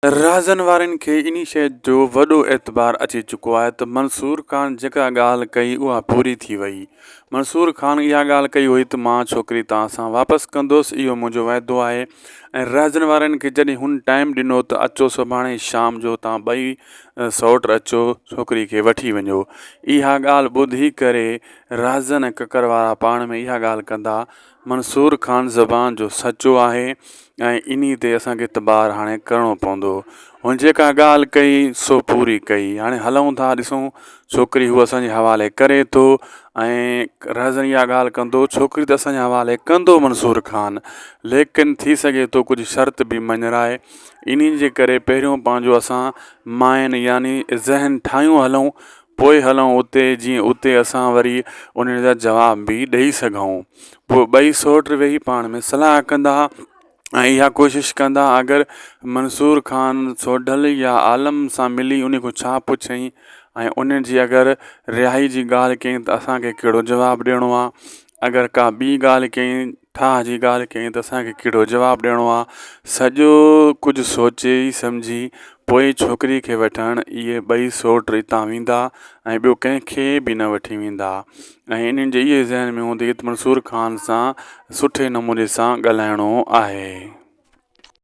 राज़नि वारनि खे इन शइ जो वॾो एतबार अची चुको आहे त मंसूर ख़ान जेका ॻाल्हि कई उहा पूरी थी वई। मंसूर ख़ान इहा ॻाल्हि कई हुई त मां छोकिरी तव्हां सां वापसि कंदुसि, इहो मुंहिंजो वाइदो आहे। ऐं राज़नि वारनि खे जॾहिं हुन टाइम ॾिनो त अचो सुभाणे शाम जो तव्हां ॿई सौट अचो, छोकिरी खे वठी वञो। इहा ॻाल्हि ॿुधी करे राज़नि ऐं ककर वारा पाण में इहा ॻाल्हि कंदा, मंसूर ख़ान ज़बान जो सचो आहे ऐं इन ते असांखे एतबार हाणे करिणो पवंदो। हुन जेका ॻाल्हि कई सो पूरी कई। हाणे हलूं था, ॾिसूं छोकिरी हूअ असांजे हवाले करे थो ऐं राज़न इहा ॻाल्हि कंदो, छोकिरी त असांजे हवाले कंदो मंसूर ख़ान, लेकिन थी सघे थो कुझु शर्त बि मञराए। इन जे करे पहिरियों पंहिंजो असां माइंड यानी ज़हन ठाहियूं हलूं, पोइ हलूं उते, जीअं उते असां वरी उन जा जवाब बि ॾेई सघूं। पोइ ॿई सौट वेही पाण में सलाह कंदा ऐं इहा कोशिशि कंदा अगरि मंसूर ख़ान सोढल या आलम सां मिली उन खां छा पुछई ऐं उन जी अगरि रिहाई जी ॻाल्हि कयईं त असांखे कहिड़ो जवाबु ॾियणो आहे। अगरि का ॿी ॻाल्हि कयईं, ठाह जी ॻाल्हि कयईं त असांखे कहिड़ो जवाबु ॾियणो आहे। सॼो कुझु सोचे सम्झी पोइ छोकिरी खे वठणु इहे ॿई सौट हितां वेंदा ऐं ॿियो कंहिंखे बि न वठी वेंदा। ऐं इन्हनि जे इहे ज़हन में हूंदी त मंसूर ख़ान सां सुठे नमूने सां ॻाल्हाइणो आहे।